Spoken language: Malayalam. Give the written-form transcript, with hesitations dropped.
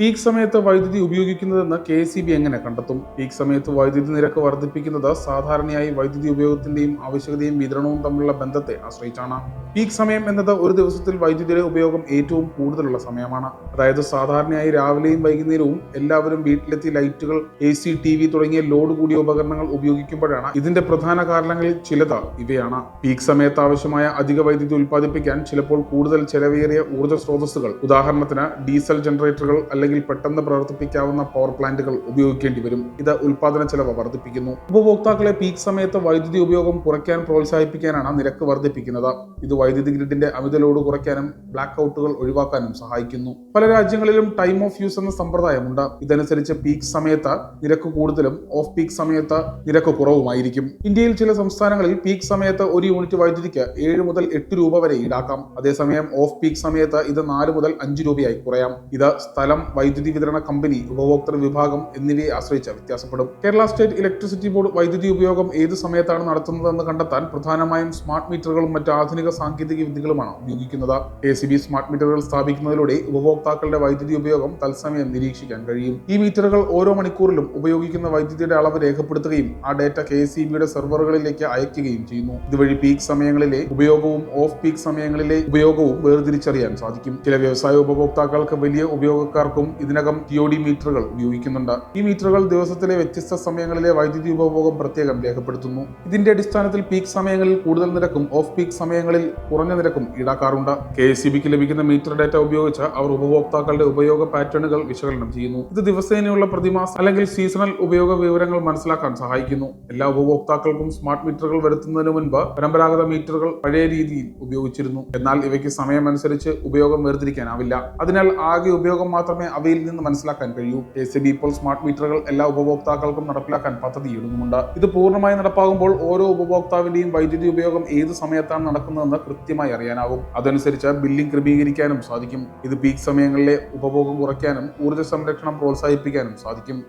പീക്ക് സമയത്ത് വൈദ്യുതി ഉപയോഗിക്കുന്നതെന്ന് KEB എങ്ങനെ കണ്ടെത്തും? പീക്ക് സമയത്ത് വൈദ്യുതി നിരക്ക് വർദ്ധിപ്പിക്കുന്നത് സാധാരണയായി വൈദ്യുതി ഉപയോഗത്തിന്റെയും ആവശ്യകതയും വിതരണവും തമ്മിലുള്ള ബന്ധത്തെ ആശ്രയിച്ചാണ്. പീക്ക് സമയം എന്നത് ഒരു ദിവസത്തിൽ വൈദ്യുതിയുടെ ഉപയോഗം ഏറ്റവും കൂടുതലുള്ള സമയമാണ്. അതായത് സാധാരണയായി രാവിലെയും വൈകുന്നേരവും എല്ലാവരും വീട്ടിലെത്തി ലൈറ്റുകൾ, AC, TV തുടങ്ങിയ ലോഡ് കൂടിയ ഉപകരണങ്ങൾ ഉപയോഗിക്കുമ്പോഴാണ്. ഇതിന്റെ പ്രധാന കാരണങ്ങളിൽ ചിലത് ഇവയാണ്. പീക്ക് സമയത്ത് ആവശ്യമായ അധിക വൈദ്യുതി ഉൽപ്പാദിപ്പിക്കാൻ ചിലപ്പോൾ കൂടുതൽ ചെലവേറിയ ഊർജ്ജ സ്രോതസ്സുകൾ, ഉദാഹരണത്തിന് ഡീസൽ ജനറേറ്ററുകൾ അല്ലെങ്കിൽ പെട്ടെന്ന് പ്രവർത്തിപ്പിക്കാവുന്ന പവർ പ്ലാന്റുകൾ ഉപയോഗിക്കേണ്ടി വരും. ഇത് ഉൽപാദന ചെലവ് വർദ്ധിപ്പിക്കുന്നു. ഉപഭോക്താക്കളെ പീക്ക് സമയത്ത് വൈദ്യുതി ഉപയോഗം കുറയ്ക്കാൻ പ്രോത്സാഹിപ്പിക്കാനാണ് നിരക്ക് വർദ്ധിപ്പിക്കുന്നത്. ഇത് വൈദ്യുതി ഗ്രിഡിന്റെ അമിത ലോഡ് കുറയ്ക്കാനും ബ്ലാക്ക് ഔട്ടുകൾ ഒഴിവാക്കാനും സഹായിക്കുന്നു. പല രാജ്യങ്ങളിലും ടൈം ഓഫ് യൂസ് എന്ന സമ്പ്രദായമുണ്ട്. ഇതനുസരിച്ച് പീക്ക് സമയത്ത് നിരക്ക് കൂടുതലും ഓഫ് പീക്ക് സമയത്ത് നിരക്ക് കുറവുമായിരിക്കും. ഇന്ത്യയിൽ ചില സംസ്ഥാനങ്ങളിൽ പീക്ക് സമയത്ത് ഒരു യൂണിറ്റ് വൈദ്യുതിക്ക് 7 മുതൽ 8 രൂപ വരെ ഈടാക്കാം. അതേസമയം ഓഫ് പീക്ക് സമയത്ത് ഇത് 4 മുതൽ 5 രൂപയായി കുറയാം. ഇത് സ്ഥലം, വൈദ്യുതി വിതരണ കമ്പനി, ഉപഭോക്തൃ വിഭാഗം എന്നിവയെ ആശ്രയിച്ച് വ്യത്യാസപ്പെടും. കേരള സ്റ്റേറ്റ് ഇലക്ട്രിസിറ്റി ബോർഡ് വൈദ്യുതി ഉപയോഗം ഏത് സമയത്താണ് നടത്തുന്നതെന്ന് കണ്ടെത്താൻ പ്രധാനമായും സ്മാർട്ട് മീറ്ററുകളും മറ്റ് ആധുനിക സാങ്കേതിക വിദ്യകളുമാണ് ഉപയോഗിക്കുന്നത്. KEB സ്മാർട്ട് മീറ്ററുകൾ സ്ഥാപിക്കുന്നതിലൂടെ ഉപഭോക്താക്കളുടെ വൈദ്യുതി ഉപയോഗം തത്സമയം നിരീക്ഷിക്കാൻ കഴിയും. ഈ മീറ്ററുകൾ ഓരോ മണിക്കൂറിലും ഉപയോഗിക്കുന്ന വൈദ്യുതിയുടെ അളവ് രേഖപ്പെടുത്തുകയും ആ ഡേറ്റ KEBയുടെ സെർവറുകളിലേക്ക് അയക്കുകയും ചെയ്യുന്നു. ഇതുവഴി പീക്ക് സമയങ്ങളിലെ ഉപയോഗവും ഓഫ് പീക്ക് സമയങ്ങളിലെ ഉപയോഗവും വേർതിരിച്ചറിയാൻ സാധിക്കും. ചില വ്യവസായ ഉപഭോക്താക്കൾക്ക് വലിയ ഉപയോഗക്കാർക്കും ഇതിനകം TOD മീറ്ററുകൾ ഉപയോഗിക്കുന്നുണ്ട്. ഈ മീറ്ററുകൾ ദിവസത്തിലെ വ്യത്യസ്ത സമയങ്ങളിലെ വൈദ്യുതി ഉപഭോഗം പ്രത്യേകം രേഖപ്പെടുത്തുന്നു. ഇതിന്റെ അടിസ്ഥാനത്തിൽ പീക്ക് സമയങ്ങളിൽ കൂടുതൽ നിരക്കും ഓഫ് പീക്ക് സമയങ്ങളിൽ കുറഞ്ഞ നിരക്കും ഈടാക്കാറുണ്ട്. KEBക്ക് ലഭിക്കുന്ന മീറ്റർ ഡാറ്റ ഉപയോഗിച്ച് അവർ ഉപഭോക്താക്കളുടെ ഉപയോഗ പാറ്റേണുകൾ വിശകലനം ചെയ്യുന്നു. ഇത് ദിവസേനയുള്ള, പ്രതിമാസ അല്ലെങ്കിൽ സീസണൽ ഉപയോഗ വിവരങ്ങൾ മനസ്സിലാക്കാൻ സഹായിക്കുന്നു. എല്ലാ ഉപഭോക്താക്കൾക്കും സ്മാർട്ട് മീറ്ററുകൾ വരുത്തുന്നതിന് മുൻപ് പരമ്പരാഗത മീറ്ററുകൾ പഴയ രീതിയിൽ ഉപയോഗിച്ചിരുന്നു. എന്നാൽ ഇവയ്ക്ക് സമയമനുസരിച്ച് ഉപയോഗം വേർതിരിക്കാനാവില്ല. അതിനാൽ ആകെ ഉപയോഗം മാത്രമേ അവയിൽ നിന്ന് മനസ്സിലാക്കാൻ കഴിയൂ. KEB ഇപ്പോൾ സ്മാർട്ട് മീറ്ററുകൾ എല്ലാ ഉപഭോക്താക്കൾക്കും നടപ്പിലാക്കാൻ പദ്ധതിയിടുന്നുമുണ്ട്. ഇത് പൂർണ്ണമായി നടപ്പാകുമ്പോൾ ഓരോ ഉപഭോക്താവിന്റെയും വൈദ്യുതി ഉപയോഗം ഏത് സമയത്താണ് നടക്കുന്നതെന്ന് കൃത്യമായി അറിയാനാവും. അതനുസരിച്ച് ബില്ലിംഗ് ക്രമീകരിക്കാനും സാധിക്കും. ഇത് പീക്ക് സമയങ്ങളിലെ ഉപഭോഗം കുറയ്ക്കാനും ഊർജ്ജ സംരക്ഷണം പ്രോത്സാഹിപ്പിക്കാനും സാധിക്കും.